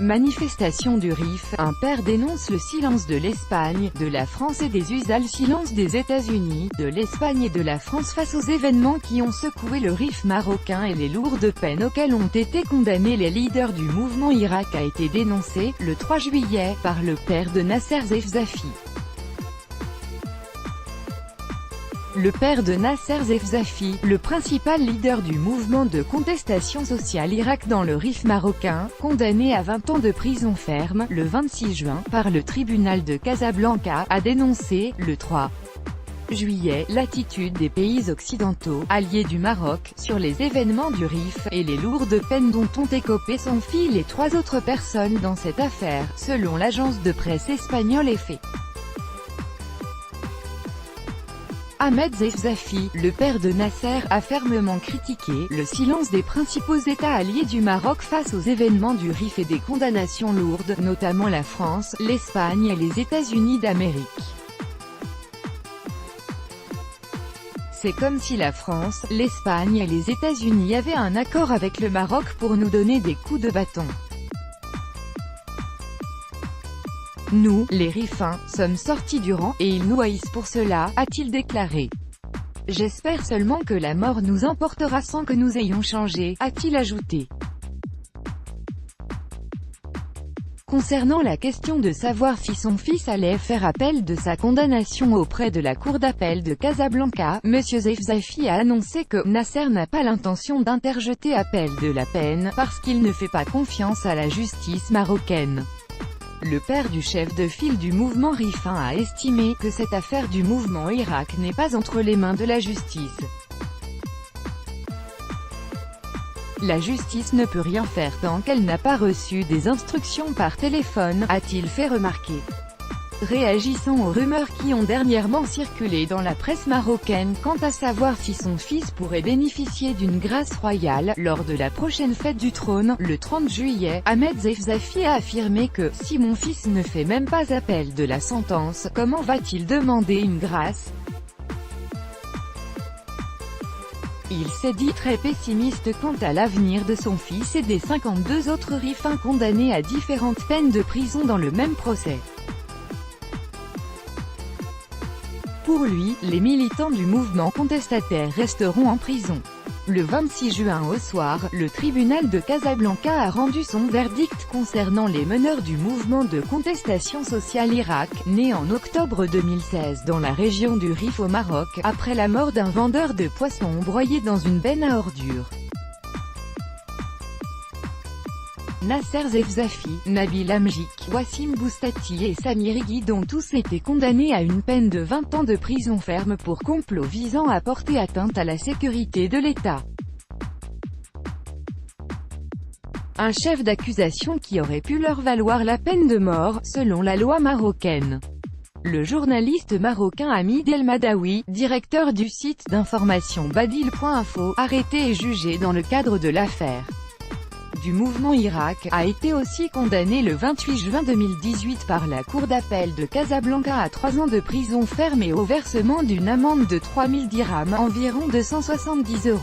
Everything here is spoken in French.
Manifestation du Rif, un père dénonce le silence de l'Espagne, de la France et des USA, le silence des États-Unis, de l'Espagne et de la France face aux événements qui ont secoué le Rif marocain et les lourdes peines auxquelles ont été condamnés les leaders du mouvement Irak a été dénoncé, le 3 juillet, par le père de Nasser Zefzafi. Le père de Nasser Zefzafi, le principal leader du mouvement de contestation sociale Irak dans le Rif marocain, condamné à 20 ans de prison ferme, le 26 juin, par le tribunal de Casablanca, a dénoncé, le 3 juillet, l'attitude des pays occidentaux, alliés du Maroc, sur les événements du Rif, et les lourdes peines dont ont écopé son fils et 3 autres personnes dans cette affaire, selon l'agence de presse espagnole EFE. Ahmed Zefzafi, le père de Nasser, a fermement critiqué le silence des principaux États alliés du Maroc face aux événements du Rif et des condamnations lourdes, notamment la France, l'Espagne et les États-Unis d'Amérique. C'est comme si la France, l'Espagne et les États-Unis avaient un accord avec le Maroc pour nous donner des coups de bâton. Nous, les Rifains, sommes sortis du rang, et ils nous haïssent pour cela, a-t-il déclaré. J'espère seulement que la mort nous emportera sans que nous ayons changé, a-t-il ajouté. Concernant la question de savoir si son fils allait faire appel de sa condamnation auprès de la cour d'appel de Casablanca, M. Zefzafi a annoncé que Nasser n'a pas l'intention d'interjeter appel de la peine, parce qu'il ne fait pas confiance à la justice marocaine. Le père du chef de file du mouvement Rifin a estimé que cette affaire du mouvement Irak n'est pas entre les mains de la justice. La justice ne peut rien faire tant qu'elle n'a pas reçu des instructions par téléphone, a-t-il fait remarquer. Réagissant aux rumeurs qui ont dernièrement circulé dans la presse marocaine quant à savoir si son fils pourrait bénéficier d'une grâce royale, lors de la prochaine fête du trône, le 30 juillet, Ahmed Zefzafi a affirmé que « Si mon fils ne fait même pas appel de la sentence, comment va-t-il demander une grâce ?» Il s'est dit très pessimiste quant à l'avenir de son fils et des 52 autres Rifins condamnés à différentes peines de prison dans le même procès. Pour lui, les militants du mouvement contestataire resteront en prison. Le 26 juin au soir, le tribunal de Casablanca a rendu son verdict concernant les meneurs du mouvement de contestation sociale Irak, né en octobre 2016 dans la région du Rif au Maroc, après la mort d'un vendeur de poissons broyé dans une benne à ordures. Nasser Zefzafi, Nabil Amjik, Wassim Boustati et Samir Guide ont tous été condamnés à une peine de 20 ans de prison ferme pour complot visant à porter atteinte à la sécurité de l'État. Un chef d'accusation qui aurait pu leur valoir la peine de mort, selon la loi marocaine. Le journaliste marocain Hamid El Madawi, directeur du site d'information Badil.info, arrêté et jugé dans le cadre de l'affaire du mouvement Irak, a été aussi condamné le 28 juin 2018 par la cour d'appel de Casablanca à 3 ans de prison ferme et au versement d'une amende de 3000 dirhams, environ 270 €.